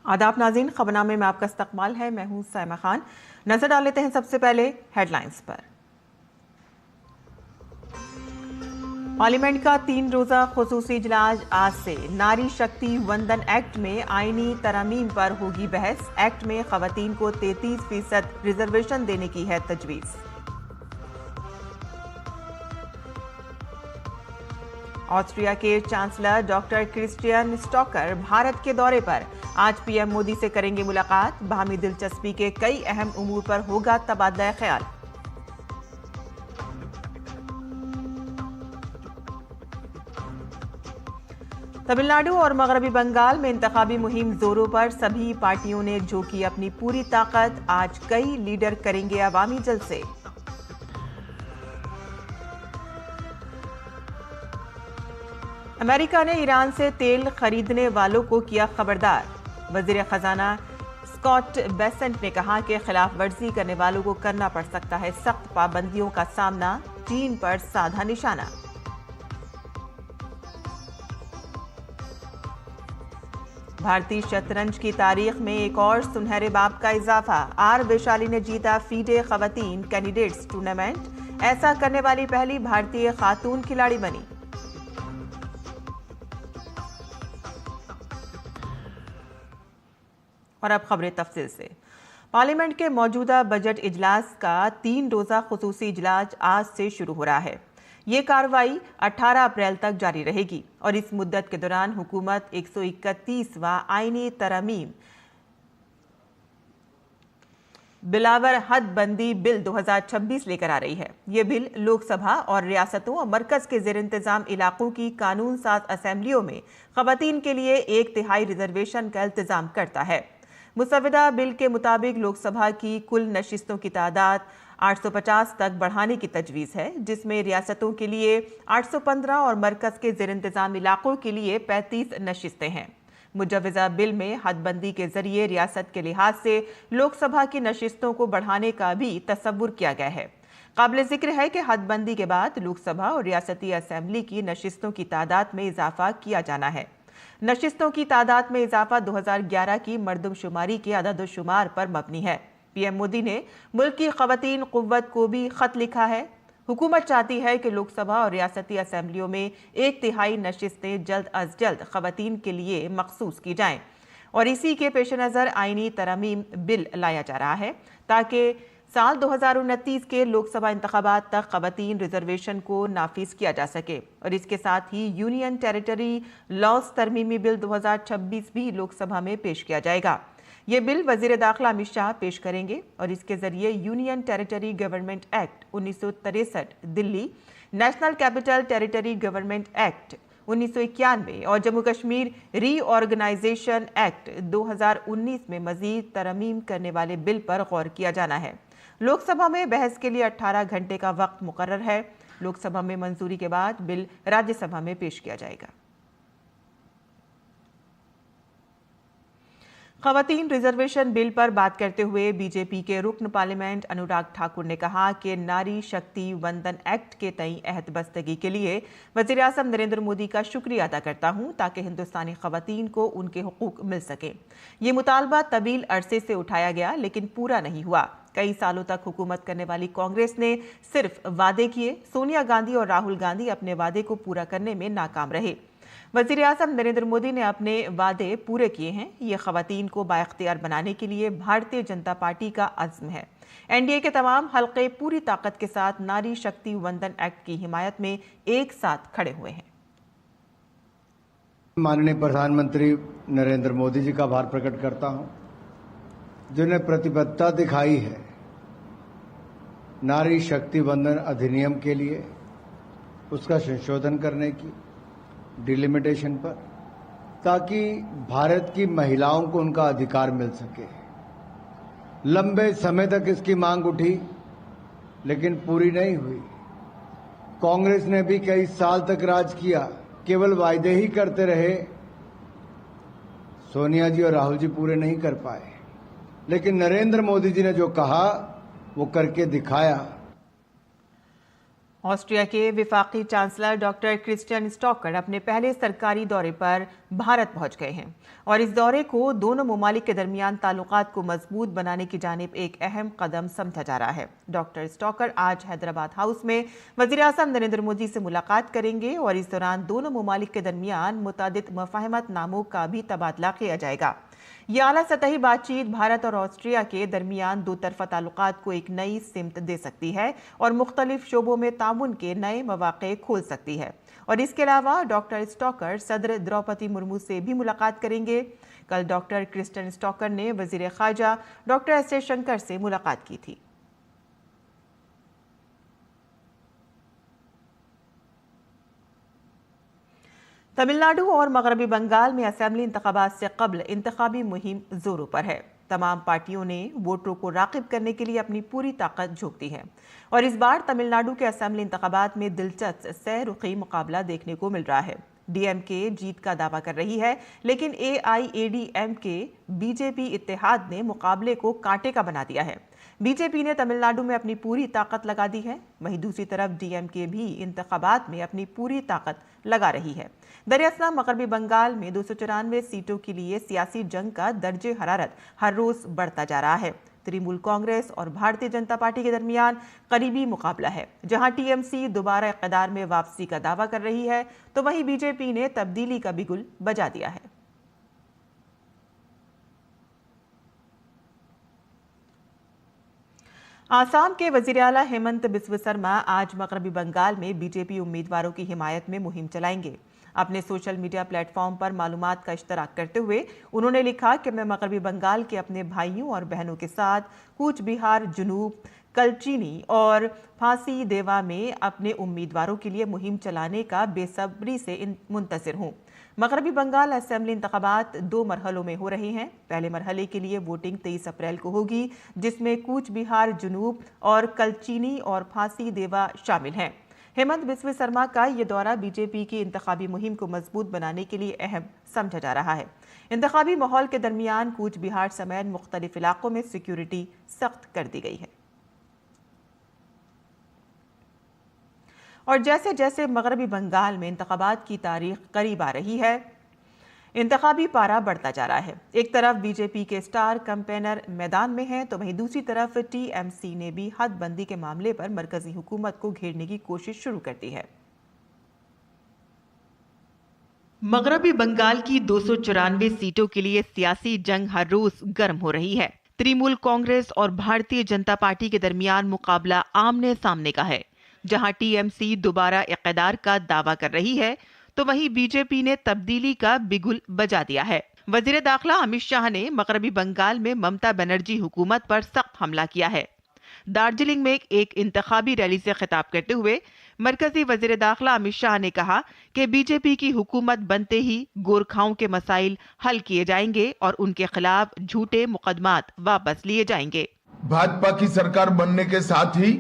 आदाब नाज़रीन, खबरनामे में आपका इस्तकबाल है। मैं हूं साइमा खान। नजर डाल लेते हैं सबसे पहले हेडलाइंस पर। पार्लियामेंट का 3 रोजा खुसूसी इजलास आज से। नारी शक्ति वंदन एक्ट में आईनी तरमीम पर होगी बहस। एक्ट में खवातीन को 33% रिजर्वेशन देने की है तजवीज़। ऑस्ट्रिया के chancellor doctor Christian stalker Bharat के दौरे पर। आज पीएम मोदी से करेंगे मुलाकात। बाहमी दिलचस्पी के कई अहम उमूर पर होगा तबादला ख्याल। तमिलनाडु और मगरबी बंगाल में इंतखाबी मुहिम जोरों पर। सभी पार्टियों ने झोंकी अपनी पूरी ताकत। आज कई लीडर करेंगे अवामी जलसे। अमेरिका ने ईरान से तेल खरीदने वालों को किया खबरदार। वजीर खजाना स्कॉट बेसेंट ने कहा कि खिलाफ वर्जी करने वालों को करना पड़ सकता है सख्त पाबंदियों का सामना। चीन पर साधा निशाना। भारतीय शतरंज की तारीख में एक और सुनहरे बाब का इजाफा। आर वैशाली ने जीता फीडे खवातीन कैंडिडेट्स टूर्नामेंट। ऐसा करने वाली पहली भारतीय खातून खिलाड़ी बनी। और अब खबरें तफसील से। पार्लियामेंट के मौजूदा बजट इजलास का 3 रोजा खुसूसी इजलास आज से शुरू हो रहा है। ये कार्रवाई 18 अप्रैल तक जारी रहेगी और इस मुद्दत के दौरान हुकूमत 131वां आईनी तरमीम बिलावर हद बंदी बिल 2026 लेकर आ रही है। ये बिल लोकसभा और रियासतों और मरकज के जेर इंतजाम इलाकों की कानून साज असेंबलियों में खवातीन के लिए 1/3 रिजर्वेशन का इंतजाम करता है। मुसवदा बिल के मुताबिक लोकसभा की कुल नशिस्तों की तादाद 850 तक बढ़ाने की तजवीज़ है, जिसमें रियासतों के लिए 815 और मरकज के जेर इंतजाम इलाकों के लिए 35 नशिस्तें हैं। मुजवजा बिल में हदबंदी के जरिए रियासत के लिहाज से लोकसभा की नशिस्तों को बढ़ाने का भी तसव्वुर किया गया है। काबिल जिक्र है कि हदबंदी के बाद लोकसभा और रियासती असेंबली की नशिस्तों की तादाद में इजाफा किया जाना है। नशिस्तों की तादाद में इजाफा 2011 की मरदमशुमारी के अदद-ओ-शुमार पर मबनी है। पीएम मोदी ने मुल्क की खवातीन कुव्वत को भी खत लिखा है। हुकूमत चाहती है कि लोकसभा और रियासती असेंबलियों में 1/3 नशिस्तें जल्द अज जल्द खवातीन के लिए मखसूस की जाएं और इसी के पेश नज़र आईनी तरमीम बिल लाया जा रहा है ताकि साल 2029 के लोकसभा इंतखाबात तक खवातीन रिजर्वेशन को नाफिज किया जा सके। और इसके साथ ही यूनियन टेरिटरी लॉज तरमीमी बिल 2026 भी लोकसभा में पेश किया जाएगा। ये बिल वजीर दाखिला अमित शाह पेश करेंगे और इसके जरिए union territory government act 1963 Delhi, national capital territory government act 1991 और जम्मू कश्मीर रीऑर्गेनाइजेशन एक्ट 2019 में मजीद तरमीम करने वाले बिल पर गौर किया जाना है। लोकसभा में बहस के लिए 18 घंटे का वक्त मुकर्रर है। लोकसभा में मंजूरी के बाद बिल राज्यसभा में पेश किया जाएगा। खवातीन रिजर्वेशन बिल पर बात करते हुए बीजेपी के रुकन पार्लियामेंट अनुराग ठाकुर ने कहा कि नारी शक्ति वंदन एक्ट के तई अहद बस्तगी के लिए वज़ीर आज़म नरेंद्र मोदी का शुक्रिया अदा करता हूं ताकि हिंदुस्तानी खवातीन को उनके हुकूक मिल सके। ये मुतालबा तवील अरसे से उठाया गया लेकिन पूरा नहीं हुआ। कई सालों तक हुकूमत करने वाली कांग्रेस ने सिर्फ वादे किए। सोनिया गांधी और राहुल गांधी अपने वादे को पूरा करने में नाकाम रहे। वज़ीर आज़म नरेंद्र मोदी ने अपने वादे पूरे किए हैं। ये खवातीन को बाइख्तियार बनाने के लिए भारतीय जनता पार्टी का अज़्म है। एनडीए के तमाम हल्के पूरी ताकत के साथ नारी शक्ति वंदन एक्ट की हिमायत में एक साथ खड़े हुए हैं। माननीय प्रधानमंत्री नरेंद्र मोदी जी का आभार प्रकट करता हूं, जिन्हें प्रतिबद्धता दिखाई है नारी शक्ति वंदन अधिनियम के लिए, उसका संशोधन करने की, डिलिमिटेशन पर, ताकि भारत की महिलाओं को उनका अधिकार मिल सके। लंबे समय तक इसकी मांग उठी लेकिन पूरी नहीं हुई। कांग्रेस ने भी कई साल तक राज किया, केवल वायदे ही करते रहे। सोनिया जी और राहुल जी पूरे नहीं कर पाए, लेकिन नरेंद्र मोदी जी ने जो कहा वो करके दिखाया। ऑस्ट्रिया के विफाकी चांसलर डॉक्टर क्रिस्टियन स्टॉकर अपने पहले सरकारी दौरे पर भारत पहुंच गए हैं और इस दौरे को दोनों ममालिक के दरमियान ताल्लुकात को मजबूत बनाने की जानिब एक अहम कदम समझा जा रहा है। डॉक्टर स्टॉकर आज हैदराबाद हाउस में वज़ीर आज़म नरेंद्र मोदी से मुलाकात करेंगे और इस दौरान दोनों ममालिक के दरमियान मुतादिद मुफाहमत नामों का भी तबादला किया जाएगा। ये आला सतही बातचीत भारत और ऑस्ट्रिया के दरमियान दो तरफा ताल्लुकात को एक नई सिमत दे सकती है और मुख्तलिफ शोबों में ताउन के नए मौक़े खोल सकती है। और इसके अलावा डॉक्टर स्टॉकर सदर द्रौपदी मुर्मू से भी मुलाकात करेंगे। कल डॉक्टर क्रिस्टियन स्टॉकर ने वज़ीर ख़ारजा डॉक्टर एस जयशंकर से मुलाकात की थी। तमिलनाडु और मगरबी बंगाल में असेंबली इंतखाबात से कबल इंतखाबी मुहिम जोरों पर है। तमाम पार्टियों ने वोटरों को राग़िब करने के लिए अपनी पूरी ताकत झोंक दी है और इस बार तमिलनाडु के असेंबली इंतखाबात में दिलचस्प सह-रुखी मुकाबला देखने को मिल रहा है। डीएमके जीत का दावा कर रही है, लेकिन एआईएडीएमके बीजेपी इत्तेहाद ने मुकाबले को कांटे का बना दिया है। बीजेपी ने तमिलनाडु में अपनी पूरी ताकत लगा दी है, वहीं दूसरी तरफ डीएमके भी इंतखाबात में अपनी पूरी ताकत लगा रही है। दरअसल मगरबी बंगाल में 294 सीटों के लिए सियासी जंग का दर्जे हरारत हर रोज बढ़ता जा रहा है। तृणमूल कांग्रेस और भारतीय जनता पार्टी के दरमियान करीबी मुकाबला है, जहां टीएमसी दोबारा इक़्तिदार में वापसी का दावा कर रही है, तो वहीं बीजेपी ने तब्दीली का बिगुल बजा दिया है। आसाम के वज़ीर आला हेमंत बिस्व शर्मा आज मगरबी बंगाल में बीजेपी उम्मीदवारों की हिमायत में मुहिम चलाएंगे। अपने सोशल मीडिया प्लेटफॉर्म पर मालूमात का इश्तराक करते हुए उन्होंने लिखा कि मैं मगरबी बंगाल के अपने भाइयों और बहनों के साथ कूच बिहार, जुनूब, कलचीनी और फांसी देवा में अपने उम्मीदवारों के लिए मुहिम चलाने का बेसब्री से मुंतज़िर हूँ। मगरबी बंगाल असेंबली इंतखाबात 2 मरहलों में हो रहे हैं। पहले मरहले के लिए वोटिंग 23 अप्रैल को होगी, जिसमें कूच बिहार, जुनूब और कलचीनी और फांसी देवा शामिल हैं। हेमंत बिस्व शर्मा का ये दौरा बीजेपी की इंतखाबी मुहिम को मजबूत बनाने के लिए अहम समझा जा रहा है। इंतखाबी माहौल के दरमियान कूच बिहार समेत मुख्तलिफ इलाकों में सिक्योरिटी सख्त कर दी गई है और जैसे जैसे मगरबी बंगाल में इंतखाबात की तारीख करीब आ रही है, इंतखाबी पारा बढ़ता जा रहा है। एक तरफ बीजेपी के स्टार कैंपेनर मैदान में हैं, तो वहीं दूसरी तरफ टीएमसी ने भी हदबंदी के मामले पर मरकजी हुकूमत को घेरने की कोशिश शुरू कर दी है। मगरबी बंगाल की 294 सीटों के लिए सियासी जंग हर रोज गर्म हो रही है। तृणमूल कांग्रेस और भारतीय जनता पार्टी के दरमियान मुकाबला आमने सामने का है। जहां टीएमसी दोबारा इक़्तिदार का दावा कर रही है, तो वहीं बीजेपी ने तब्दीली का बिगुल बजा दिया है। वजीर दाखिला अमित शाह ने मगरबी बंगाल में ममता बनर्जी हुकूमत पर सख्त हमला किया है। दार्जिलिंग में एक इंतखाबी रैली से खिताब करते हुए मरकजी वजीर दाखिला अमित शाह ने कहा कि बीजेपी की हुकूमत बनते ही गोरखाओं के मसाइल हल किए जाएंगे और उनके खिलाफ झूठे मुकदमात वापस लिए जाएंगे। भाजपा की सरकार बनने के साथ ही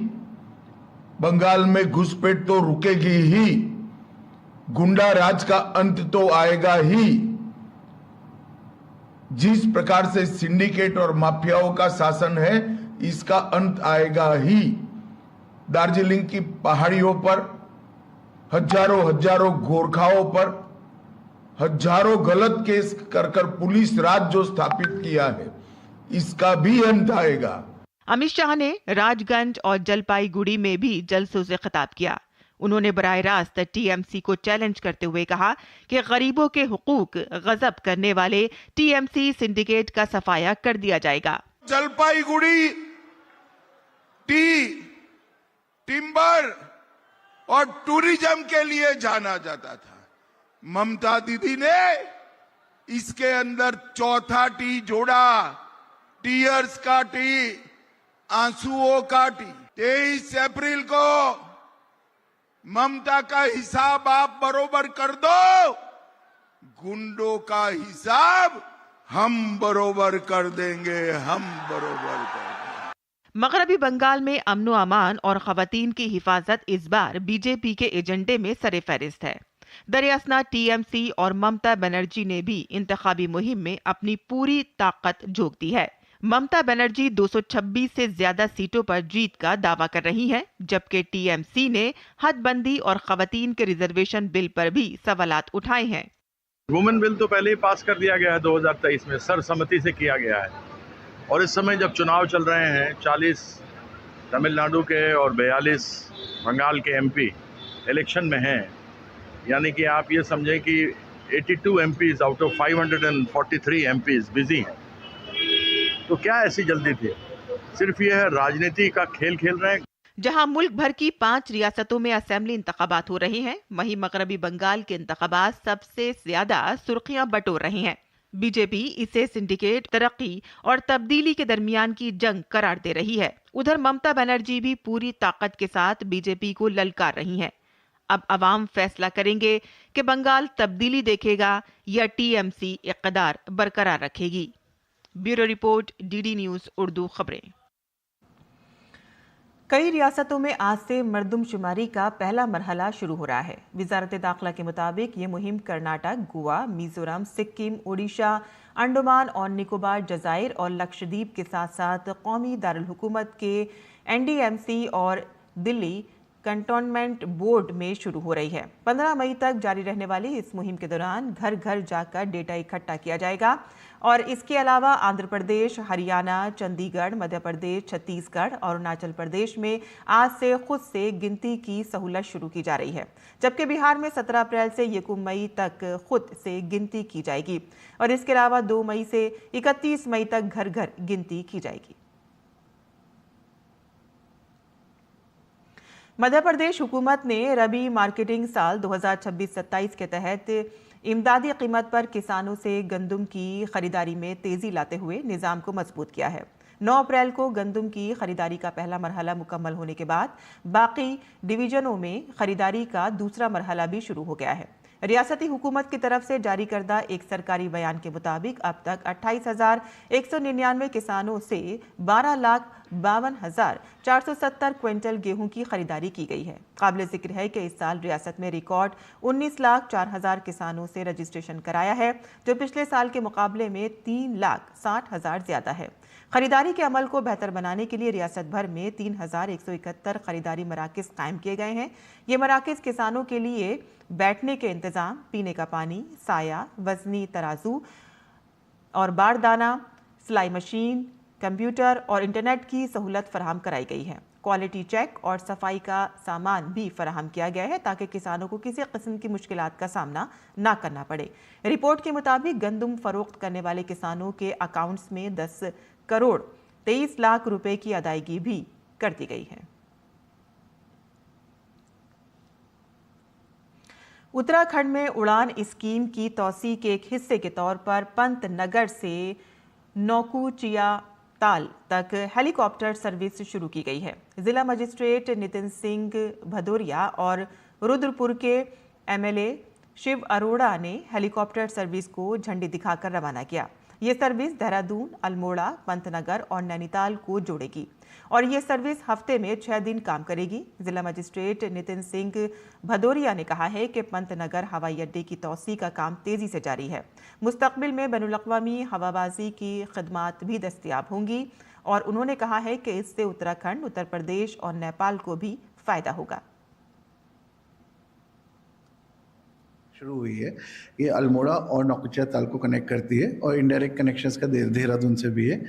बंगाल में घुसपैठ तो रुकेगी ही, गुंडा राज का अंत तो आएगा ही। जिस प्रकार से सिंडिकेट और माफियाओं का शासन है, इसका अंत आएगा ही। दार्जिलिंग की पहाड़ियों पर हजारों गोरखाओं पर हजारों गलत केस कर पुलिस राज जो स्थापित किया है, इसका भी अंत आएगा। अमित शाह ने राजगंज और जलपाईगुड़ी में भी जलसों से खिताब किया। उन्होंने बराह रास्त टीएमसी को चैलेंज करते हुए कहा कि गरीबों के हुकूक गजब करने वाले टीएमसी सिंडिकेट का सफाया कर दिया जाएगा। जलपाईगुड़ी टिम्बर और टूरिज्म के लिए जाना जाता था। ममता दीदी ने इसके अंदर चौथा टी जोड़ा, टीयर्स का टी, आंसुओं का टी। 23 अप्रैल को ममता का हिसाब आप बरोबर कर दो, गुंडों का हिसाब हम बरोबर कर देंगे, हम बरोबर कर देंगे। मगरबी बंगाल में अमनो अमान और खवातीन की हिफाजत इस बार बीजेपी के एजेंडे में सरे-फहरिस्त है। दरअसल टीएमसी और ममता बनर्जी ने भी इंतखाबी मुहिम में अपनी पूरी ताकत झोंक दी है। ममता बनर्जी 226 से ज्यादा सीटों पर जीत का दावा कर रही हैं, जबकि टीएमसी ने हदबंदी और खवातीन के रिजर्वेशन बिल पर भी सवालात उठाए हैं। वुमेन बिल तो पहले ही पास कर दिया गया है 2023 में, सर्वसम्मति से किया गया है। और इस समय जब चुनाव चल रहे हैं, 40 तमिलनाडु के और 42 बंगाल के एमपी इलेक्शन में हैं, यानी कि आप ये समझें कि 82 MPs out of 543 MPs busy हैं। तो क्या ऐसी जल्दी थी? सिर्फ ये है राजनीति का खेल खेल रहे हैं। जहां मुल्क भर की 5 रियासतों में असेंबली इंतखाबात हो रहे हैं, वहीं मगरबी बंगाल के इंतखाबात सबसे ज्यादा सुर्खियां बटोर रहे हैं। बीजेपी इसे सिंडिकेट, तरक्की और तब्दीली के दरमियान की जंग करार दे रही है। उधर ममता बनर्जी भी पूरी ताकत के साथ बीजेपी को ललकार रही हैं। अब अवाम फैसला करेंगे कि बंगाल तब्दीली देखेगा या टीएमसी इक़्तिदार बरकरार रखेगी। Bureau report, DD news Urdu खबरें। कई रियासतों में आज से मरदमशुमारी का पहला मरहला शुरू हो रहा है। वजारत दाखिला के मुताबिक ये मुहिम कर्नाटक, गोवा, मिजोरम, सिक्किम, ओडिशा, अंडमान और निकोबार जजायर और लक्षद्वीप के साथ साथ कौमी दारुल हुकूमत के एनडीएमसी और दिल्ली कंटोनमेंट बोर्ड में शुरू हो रही है। 15 मई तक जारी रहने वाली इस मुहिम के दौरान घर घर जाकर डेटा इकट्ठा किया जाएगा और इसके अलावा आंध्र प्रदेश, हरियाणा, चंडीगढ़, मध्य प्रदेश, छत्तीसगढ़ और अरुणाचल प्रदेश में आज से खुद से गिनती की सहूलत शुरू की जा रही है, जबकि बिहार में 17 अप्रैल से 1 मई तक खुद से गिनती की जाएगी और इसके अलावा 2 मई से 31 मई तक घर घर गिनती की जाएगी। मध्य प्रदेश हुकूमत ने रबी मार्केटिंग साल 2026-27 के तहत इमदादी कीमत पर किसानों से गंदम की खरीदारी में तेजी लाते हुए निज़ाम को मजबूत किया है। 9 अप्रैल को गंदम की खरीदारी का पहला मरहला मुकम्मल होने के बाद बाकी डिवीजनों में खरीदारी का दूसरा मरहला भी शुरू हो गया है। रियासती हुकूमत की तरफ से जारी करदा एक सरकारी बयान के मुताबिक अब तक 28,199 किसानों से 12,52,470 क्विंटल गेहूं की खरीदारी की गई है। काबिल जिक्र है कि इस साल रियासत में रिकॉर्ड 19,04,000 किसानों से रजिस्ट्रेशन कराया है, जो पिछले साल के मुकाबले में 3,60,000 ज्यादा है। खरीदारी के अमल को बेहतर बनाने के लिए रियासत भर में 3,171 खरीदारी मराकज़ कायम किए गए हैं। ये मराकज़ किसानों के लिए बैठने के इंतज़ाम, पीने का पानी, साया, वजनी तराजू और बारदाना, सिलाई मशीन, कंप्यूटर और इंटरनेट की सहूलत फराहम कराई गई है। क्वालिटी चेक और सफाई का सामान भी फराहम किया गया है ताकि किसानों को किसी किस्म की मुश्किलात का सामना ना करना पड़े। रिपोर्ट के मुताबिक गंदम फरोख्त करने वाले किसानों के अकाउंट्स में 10 करोड़ 23 लाख रुपए की अदायगी भी कर दी गई है। उत्तराखंड में उड़ान स्कीम की तौसी के एक हिस्से के तौर पर पंतनगर से नौकुचिया ताल तक हेलीकॉप्टर सर्विस शुरू की गई है। जिला मजिस्ट्रेट नितिन सिंह भदौरिया और रुद्रपुर के एमएलए शिव अरोड़ा ने हेलीकॉप्टर सर्विस को झंडी दिखाकर रवाना किया। ये सर्विस देहरादून, अल्मोड़ा, पंतनगर और नैनीताल को जोड़ेगी और ये सर्विस हफ्ते में 6 दिन काम करेगी। जिला मजिस्ट्रेट नितिन सिंह भदौरिया ने कहा है कि पंतनगर हवाई अड्डे की तौसी का काम तेजी से जारी है। मुस्तकबिल में बैनुल-अक़वामी हवाबाजी की खदमात भी दस्तयाब होंगी और उन्होंने कहा है कि इससे उत्तराखंड, उत्तर प्रदेश और नेपाल को भी फायदा होगा। शुरू हुई है, ये अल्मोड़ा और नौकुचिया ताल को कनेक्ट करती है और इनडायरेक्ट कनेक्शंस का देहरादून से भी है।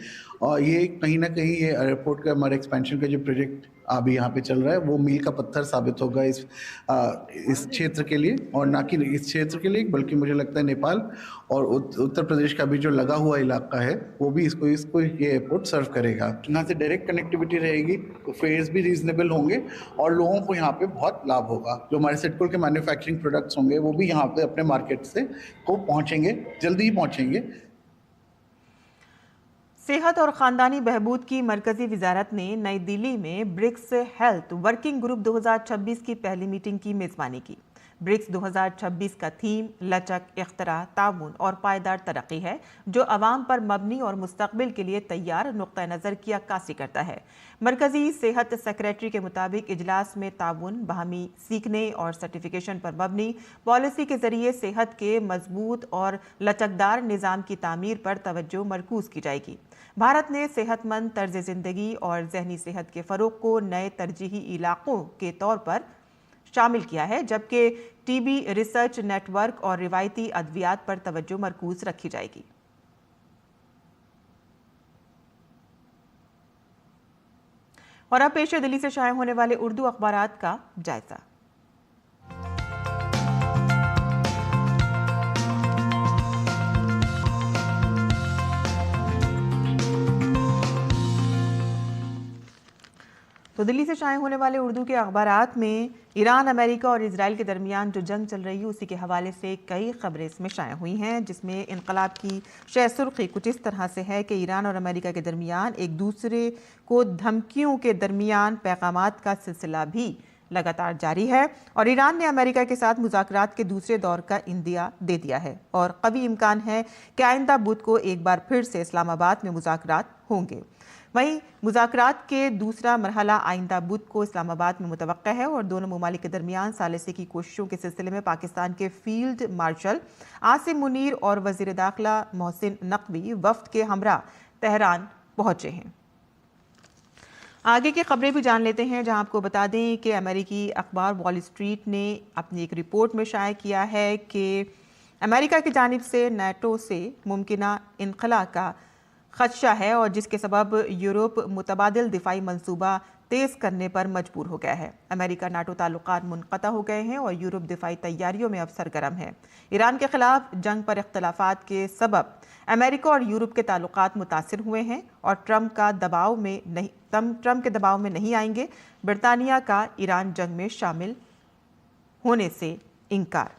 और ये कहीं ना कहीं ये एयरपोर्ट का हमारे एक्सपेंशन का जो प्रोजेक्ट अभी यहाँ पे चल रहा है वो मील का पत्थर साबित होगा इस क्षेत्र के लिए, और ना कि इस क्षेत्र के लिए बल्कि मुझे लगता है नेपाल और उत्तर प्रदेश का भी जो लगा हुआ इलाका है वो भी इसको ये एयरपोर्ट सर्व करेगा। यहाँ से डायरेक्ट कनेक्टिविटी रहेगी तो फेयर्स भी रीजनेबल होंगे और लोगों को यहाँ पे बहुत लाभ होगा। जो हमारे सिडको के मैन्युफैक्चरिंग प्रोडक्ट्स होंगे वो भी यहाँ पे अपने मार्केट से को पहुँचेंगे, जल्दी ही पहुँचेंगे। सेहत और ख़ानदानी बहबूद की मरकज़ी वजारत ने नई दिल्ली में ब्रिक्स हेल्थ वर्किंग ग्रुप 2026 की पहली मीटिंग की मेज़बानी की। ब्रिक्स 2026 का थीम लचक, इख्तरा, ताउन और पायदार तरक्की है, जो अवाम पर मबनी और मुस्तकबिल के लिए तैयार नुक्ता नज़र की अक्कासी करता है। मरकज़ी सेहत सेक्रेटरी के मुताबिक इजलास में ताउन, बाहमी सीखने और सर्टिफिकेशन पर मबनी पॉलिसी के जरिए सेहत के मजबूत और लचकदार निज़ाम की तामीर पर तवज्जो मरकूज़ की जाएगी। भारत ने सेहतमंद तर्ज जिंदगी और जहनी सेहत के फरोग को नए तरजीही इलाकों के तौर पर शामिल किया है, जबकि टीबी रिसर्च नेटवर्क और रिवायती अद्वियात पर तवज्जो मरकूज रखी जाएगी। और अब पेश है दिल्ली से शाये होने वाले उर्दू अखबारात का जायजा। तो दिल्ली से शाये होने वाले उर्दू के अखबारात में ईरान, अमेरिका और इजराइल के दरमियान जो जंग चल रही है उसी के हवाले से कई खबरें इसमें शाये हुई हैं, जिसमें इनकलाब की शह सुर्खी कुछ इस तरह से है कि ईरान और अमेरिका के दरमियान एक दूसरे को धमकियों के दरमियान पैगामात का सिलसिला भी लगातार जारी है और ईरान ने अमेरिका के साथ मुज़ाकरात के दूसरे दौर का इंदिया दे दिया है और कवी इम्कान है कि आइंदा बुध को एक बार फिर से इस्लामाबाद में मुज़ाकरात होंगे। वहीं मुज़ाकरात के दूसरा मरहला आइंदा बुध को इस्लामाबाद में मुतवक्का है और दोनों ममालिक के दरमियान सालिसी की कोशिशों के सिलसिले में पाकिस्तान के फील्ड मार्शल आसिम मुनीर और वज़ीर दाखिला मोहसिन नकवी वफ्द के हमरा तेहरान पहुंचे हैं। आगे की खबरें भी जान लेते हैं, जहां आपको बता दें कि अमेरिकी अखबार वॉल स्ट्रीट ने अपनी एक रिपोर्ट में शाया किया है कि अमेरिका की जानिब से नाटो से मुमकिना इनखला का खदशा है और जिसके सबब यूरोप मुतबादिल दिफाई मंसूबा तेज़ करने पर मजबूर हो गया है। अमेरिका नाटो ताल्लुकात मुनक़ता हो गए हैं और यूरोप दिफाई तैयारियों में अब सरगर्म है। ईरान के खिलाफ जंग पर इख्तलाफात के सबब अमेरिका और यूरोप के ताल्लुकात मुतासिर हुए हैं और ट्रंप के दबाव में नहीं आएंगे। बरतानिया का ईरान जंग में शामिल होने से इनकार।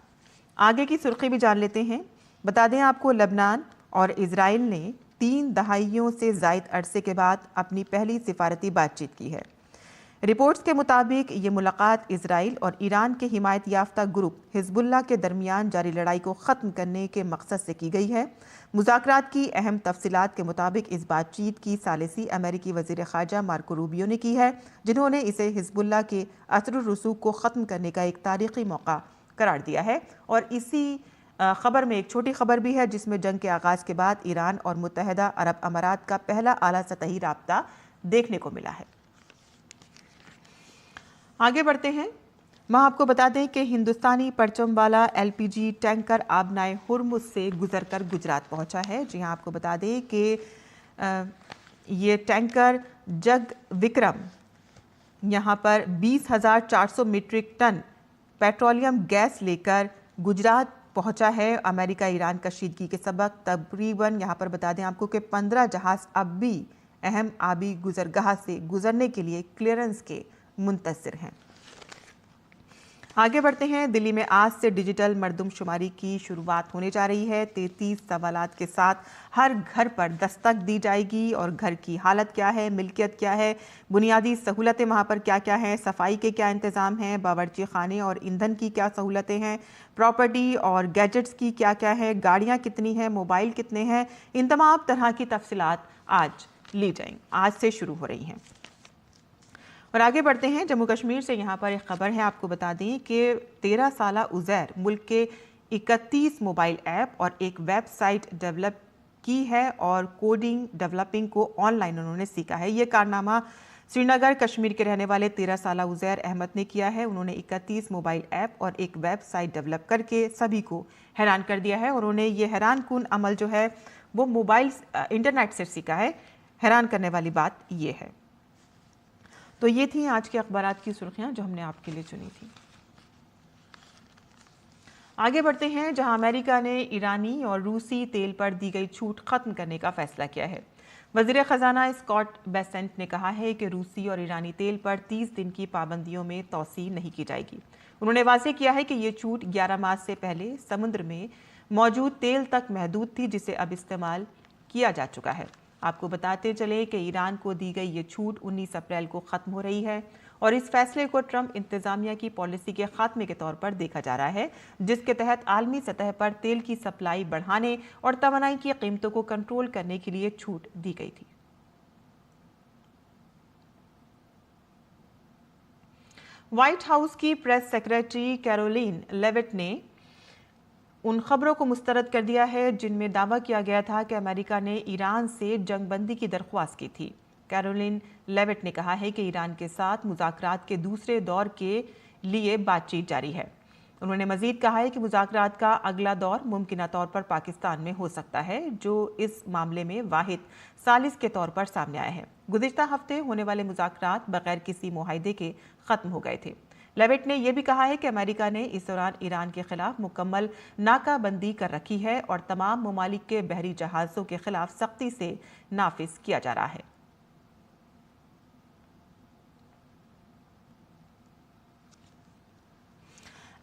आगे की सुर्खी भी जान लेते हैं। बता दें आपको, लबनान और इजराइल ने 3 दहाइयों से ज़ायद अरसे के बाद अपनी पहली सिफारती बातचीत की है। रिपोर्ट्स के मुताबिक ये मुलाकात इजराइल और ईरान के हिमायत याफ्ता ग्रुप हिजबुल्लाह के दरमियान जारी लड़ाई को ख़त्म करने के मकसद से की गई है। मुज़ाकरात की अहम तफसीलात के मुताबिक इस बातचीत की सालिसी अमेरिकी वज़ीर ख़ारजा मार्को रूबियो ने की है, जिन्होंने इसे हिजबुल्लाह के असर रसूख को ख़त्म करने का एक तारीख़ी मौका करार दिया है। और इसी खबर में एक छोटी खबर भी है, जिसमें जंग के आगाज़ के बाद ईरान और मुत्तहिदा अरब अमारात का पहला आला सतही राब्ता देखने को मिला है। आगे बढ़ते हैं। वहाँ आपको बता दें कि हिंदुस्तानी परचम वाला LPG टैंकर आबनाए हुर्मुज़ से गुजरकर गुजरात पहुंचा है। जी हाँ, आपको बता दें कि ये टैंकर जग विक्रम यहाँ पर 20,400 मीट्रिक टन पेट्रोलियम गैस लेकर गुजरात पहुंचा है। अमेरिका ईरान कशीदगी के सबक तकरीबन यहाँ पर बता दें आपको कि 15 जहाज़ अब भी अहम आबी गुजरगाह से गुजरने के लिए क्लियरेंस के मुंतज़िर हैं। आगे बढ़ते हैं। दिल्ली में आज से डिजिटल मरदमशुमारी की शुरुआत होने जा रही है। 33 सवालात के साथ हर घर पर दस्तक दी जाएगी और घर की हालत क्या है, मिल्कियत क्या है, बुनियादी सहूलतें वहाँ पर क्या क्या हैं, सफाई के क्या इंतज़ाम हैं, बावर्ची खाने और ईंधन की क्या सहूलतें हैं, प्रॉपर्टी और गैजेट्स की क्या क्या है, गाड़ियाँ कितनी हैं, मोबाइल कितने हैं, इन तमाम तरह की तफसीलात आज ली जाएंगी, आज से शुरू हो रही हैं। और आगे बढ़ते हैं। जम्मू कश्मीर से यहाँ पर एक खबर है, आपको बता दें कि 13 साला उज़ैर मुल्क के 31 मोबाइल ऐप और एक वेबसाइट डेवलप की है और कोडिंग डेवलपिंग को ऑनलाइन उन्होंने सीखा है। ये कारनामा श्रीनगर कश्मीर के रहने वाले 13 साला उज़ैर अहमद ने किया है। उन्होंने 31 मोबाइल ऐप और एक वेबसाइट डेवलप करके सभी को हैरान कर दिया है और उन्हें ये हैरान कुन अमल जो है वो मोबाइल इंटरनेट से सीखा है। हैरान करने वाली बात ये है। तो ये थी आज के अखबारात की सुर्खियां जो हमने आपके लिए चुनी थी। आगे बढ़ते हैं, जहां अमेरिका ने ईरानी और रूसी तेल पर दी गई छूट खत्म करने का फैसला किया है। वज़ीर ख़जाना स्कॉट बेसेंट ने कहा है कि रूसी और ईरानी तेल पर 30 दिन की पाबंदियों में तौसी नहीं की जाएगी। उन्होंने वाज़ेह किया है कि ये छूट 11 मार्च से पहले समुद्र में मौजूद तेल तक महदूद थी, जिसे अब इस्तेमाल किया जा चुका है। आपको बताते चले कि ईरान को दी गई ये छूट 19 अप्रैल को ख़त्म हो रही है और इस फैसले को ट्रंप इंतज़ामिया की पॉलिसी के खात्मे के तौर पर देखा जा रहा है, जिसके तहत आलमी सतह पर तेल की सप्लाई बढ़ाने और तवानाई की कीमतों को कंट्रोल करने के लिए छूट दी गई थी। व्हाइट हाउस की प्रेस सेक्रेटरी कैरोलिन लेविट ने उन खबरों को मुस्तरद कर दिया है जिनमें दावा किया गया था कि अमेरिका ने ईरान से जंगबंदी की दरख्वास्त की थी। कैरोलिन लेविट ने कहा है कि ईरान के साथ मुज़ाकरात के दूसरे दौर के लिए बातचीत जारी है। उन्होंने मजीद कहा है कि मुज़ाकरात का अगला दौर मुमकिना तौर पर पाकिस्तान में हो सकता है, जो इस मामले में वाहिद सालिस के तौर पर सामने आया है। गुज़िश्ता हफ्ते होने वाले मुज़ाकरात बगैर किसी मुआहिदे के ख़त्म हो गए थे। लेविट ने यह भी कहा है कि अमेरिका ने इस दौरान ईरान के खिलाफ मुकम्मल नाकाबंदी कर रखी है और तमाम ममालिक के बहरी जहाज़ों के खिलाफ सख्ती से नाफिज किया जा रहा है।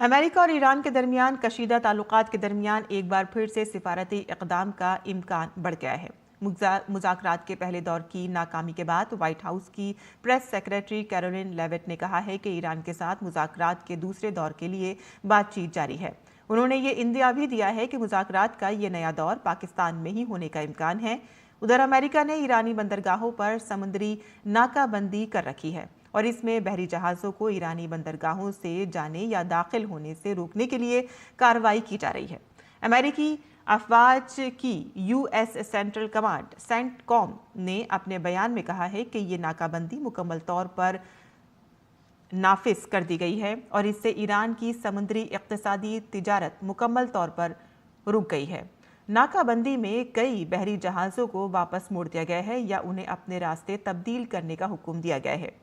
अमेरिका और ईरान के दरमियान कशीदा ताल्लुकात के दरमियान एक बार फिर से सिफारती इक़दाम का इम्कान बढ़ गया है। मुज़ाकरात के पहले दौर की नाकामी के बाद व्हाइट हाउस की प्रेस सेक्रेटरी कैरोलिन लेविट ने कहा है कि ईरान के साथ मुज़ाकरात के दूसरे दौर के लिए बातचीत जारी है। उन्होंने ये इंदिया भी दिया है कि मुज़ाकरात का ये नया दौर पाकिस्तान में ही होने का इम्कान है। उधर अमेरिका ने ईरानी बंदरगाहों पर समुद्री नाकाबंदी कर रखी है और इसमें बहरी जहाज़ों को ईरानी बंदरगाहों से जाने या दाखिल होने से रोकने के लिए कार्रवाई की जा रही है। अमेरिकी अफवाज की यूएस सेंट्रल कमांड सेंटकॉम ने अपने बयान में कहा है कि ये नाकाबंदी मुकम्मल तौर पर नाफिज कर दी गई है और इससे ईरान की समुद्री इक़्तिसादी तिजारत मुकम्मल तौर पर रुक गई है। नाकाबंदी में कई बहरी जहाज़ों को वापस मोड़ दिया गया है या उन्हें अपने रास्ते तब्दील करने का हुक्म दिया गया है।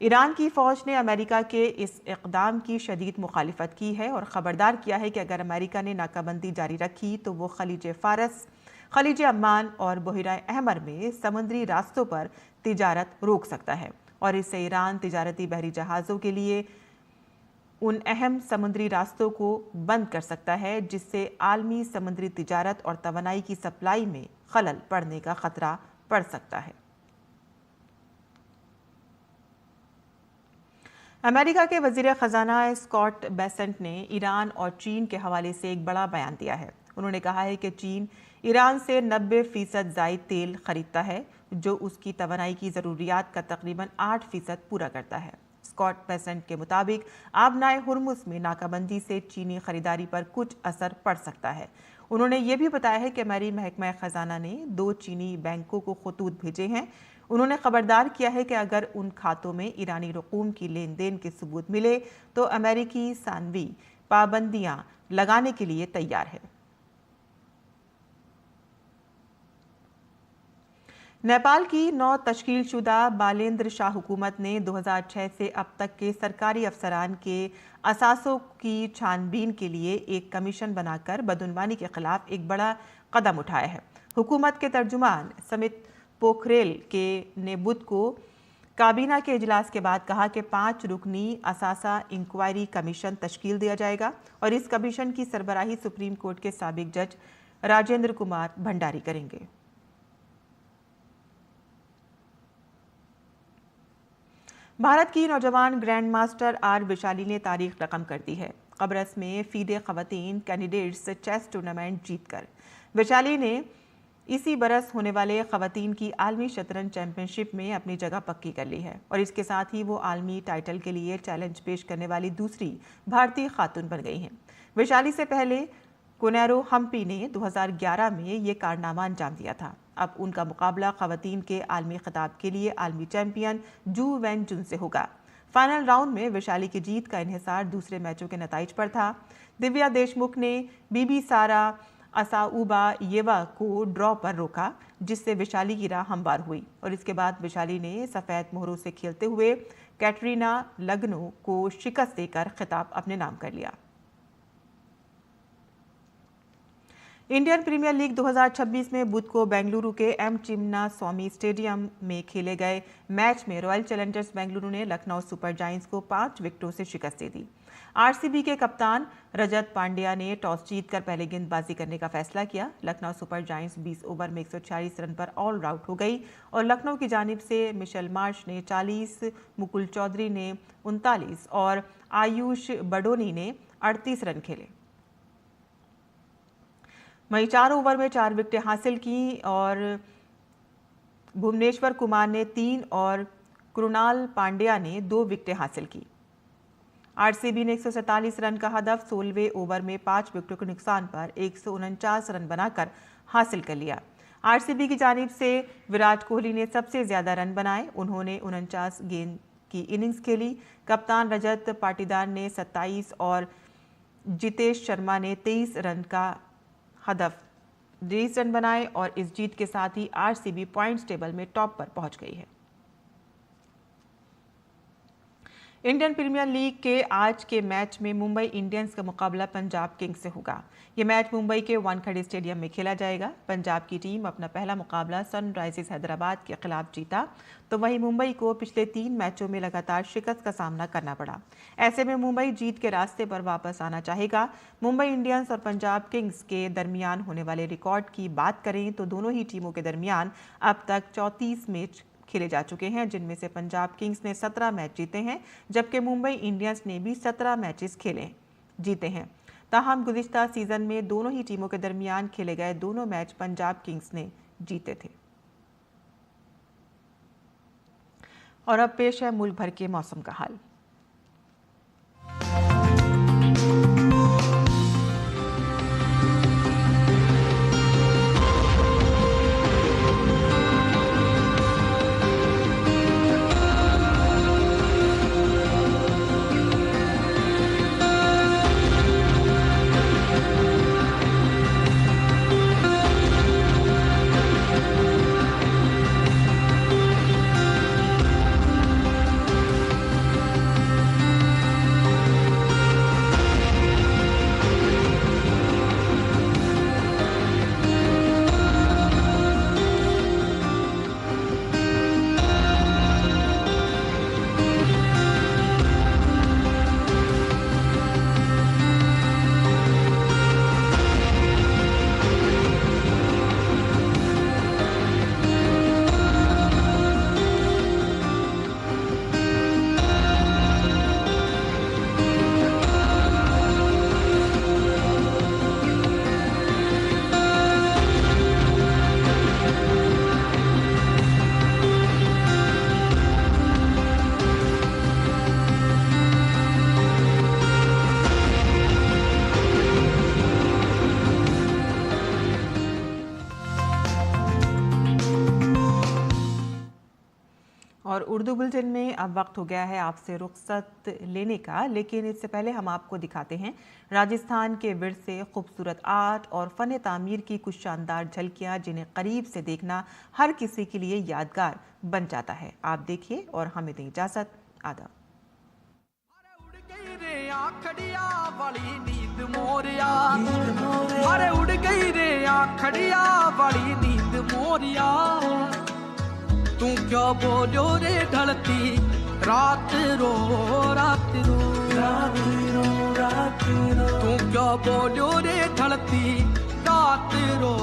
ईरान की फ़ौज ने अमेरिका के इस इक़दाम की शदीद मुखालिफत की है और ख़बरदार किया है कि अगर अमेरिका ने नाकाबंदी जारी रखी तो वो खलीज फ़ारस, खलीज अम्मान और बहरा अहमर में समुद्री रास्तों पर तिजारत रोक सकता है और इससे ईरान तिजारती बहरी जहाज़ों के लिए उन अहम समुद्री रास्तों को बंद कर सकता है, जिससे आलमी समुद्री तिजारत और तवानाई की सप्लाई में खलल पड़ने का खतरा पड़ सकता है। अमेरिका के वज़ीर ख़ज़ाना स्कॉट बेसेंट ने ईरान और चीन के हवाले से एक बड़ा बयान दिया है। उन्होंने कहा है कि चीन ईरान से 90% ज़ायद तेल खरीदता है, जो उसकी तवानाई की ज़रूरियात का तकरीबन 8% पूरा करता है। स्कॉट बेसेंट के मुताबिक आबनाए हुर्मुज़ में नाकाबंदी से चीनी खरीदारी पर कुछ असर पड़ सकता है। उन्होंने ये भी बताया है कि अमेरिकी महकमा ख़ज़ाना ने 2 चीनी बैंकों को खतूत भेजे हैं। उन्होंने खबरदार किया है कि अगर उन खातों में ईरानी रकूम की लेन देन के सबूत मिले तो अमेरिकी सानवी पाबंदियां लगाने के लिए तैयार है। नेपाल की 9 तश्कीलशुदा बालेंद्र शाह हुकूमत ने 2006 से अब तक के सरकारी अफसरान के असासों की छानबीन के लिए एक कमीशन बनाकर बदउनवानी के खिलाफ एक बड़ा कदम उठाया है। हुकूमत के तर्जुमान समित पोखरेल ने बुध को काबीना के इजलास के बाद कहा कि 5 रुकनी असासा इंक्वायरी कमीशन तश्कील दिया जाएगा और इस कमीशन की सरबराही सुप्रीम कोर्ट के साबिक जज राजेंद्र कुमार भंडारी करेंगे। भारत की नौजवान ग्रैंड मास्टर आर विशाली ने तारीख रकम कर दी है। कब्रस में फीडे खवातीन कैंडिडेट्स चेस टूर्नामेंट जीतकर विशाली ने इसी बरस होने वाले खवातीन की आलमी शतरंज चैंपियनशिप में अपनी जगह पक्की कर ली है और इसके साथ ही वो आलमी टाइटल के लिए चैलेंज पेश करने वाली दूसरी भारतीय खातून बन गई हैं। विशाली से पहले कोनेरो हम्पी ने 2011 में ये कारनामा अंजाम दिया था। अब उनका मुकाबला खवातीन के आलमी खिताब के लिए आलमी चैंपियन जू वेन जुन से होगा। फाइनल राउंड में विशाली की जीत का इन्हिसार दूसरे मैचों के नताइज पर था। दिव्या देशमुख ने बीबी सारा असाउबा येवा को ड्रॉ पर रोका, जिससे विशाली की राह हमवार हुई और इसके बाद विशाली ने सफ़ेद मोहरों से खेलते हुए कैटरीना लगनो को शिकस्त देकर खिताब अपने नाम कर लिया। इंडियन प्रीमियर लीग 2026 में बुध को बेंगलुरु के एम चिन्ना स्वामी स्टेडियम में खेले गए मैच में रॉयल चैलेंजर्स बेंगलुरु ने लखनऊ सुपर जायंट्स को 5 विकेटों से शिकस्त दे दी। आरसीबी के कप्तान रजत पांड्या ने टॉस जीतकर पहले गेंदबाजी करने का फैसला किया। लखनऊ सुपर जायंट्स 20 ओवर में 146 रन पर ऑल आउट हो गई और लखनऊ की जानिब से मिशेल मार्श ने 40, मुकुल चौधरी ने 39 और आयुष बडोनी ने 38 रन खेले। वहीं 4 ओवर में 4 विकेटें हासिल की और भुवनेश्वर कुमार ने 3 और कृणाल पांड्या ने 2 विकेटें हासिल की। आरसीबी ने 147 रन का हदफ 16वें ओवर में 5 विकेटों के नुकसान पर 149 रन बनाकर हासिल कर लिया। आरसीबी की जानिब से विराट कोहली ने सबसे ज्यादा रन बनाए। उन्होंने 49 गेंद की इनिंग्स खेली। कप्तान रजत पाटीदार ने 27 और जितेश शर्मा ने 23 रन का हदफ 23 रन बनाए और इस जीत के साथ ही आरसीबी पॉइंट्स टेबल में टॉप पर पहुंच गई है। इंडियन प्रीमियर लीग के आज के मैच में मुंबई इंडियंस का मुकाबला पंजाब किंग्स से होगा। यह मैच मुंबई के वानखेड़े स्टेडियम में खेला जाएगा। पंजाब की टीम अपना पहला मुकाबला सनराइजर्स हैदराबाद के खिलाफ जीता, तो वहीं मुंबई को पिछले 3 मैचों में लगातार शिकस्त का सामना करना पड़ा। ऐसे में मुंबई जीत के रास्ते पर वापस आना चाहेगा। मुंबई इंडियंस और पंजाब किंग्स के दरमियान होने वाले रिकॉर्ड की बात करें तो दोनों ही टीमों के दरमियान अब तक 34 मैच खेले जा चुके हैं, जिनमें से पंजाब किंग्स ने 17 मैच जीते हैं, जबकि मुंबई इंडियंस ने भी 17 मैचेस जीते हैं। ताहम गुज़िश्ता सीजन में दोनों ही टीमों के दरमियान खेले गए दोनों मैच पंजाब किंग्स ने जीते थे। और अब पेश है मुल्क भर के मौसम का हाल। और उर्दू बुलेटिन में अब वक्त हो गया है आपसे रुखसत लेने का, लेकिन इससे पहले हम आपको दिखाते हैं राजस्थान के विरसे, खूबसूरत आर्ट और फ़न तामीर की कुछ शानदार झलकियाँ, जिन्हें करीब से देखना हर किसी के लिए यादगार बन जाता है। आप देखिए और हमें दें इजाज़त। आदाब। तू क्या बोलो रे ढलती रात रो रात रो रात रो रात रो, तू क्या बोलो रे ढलती रात रो।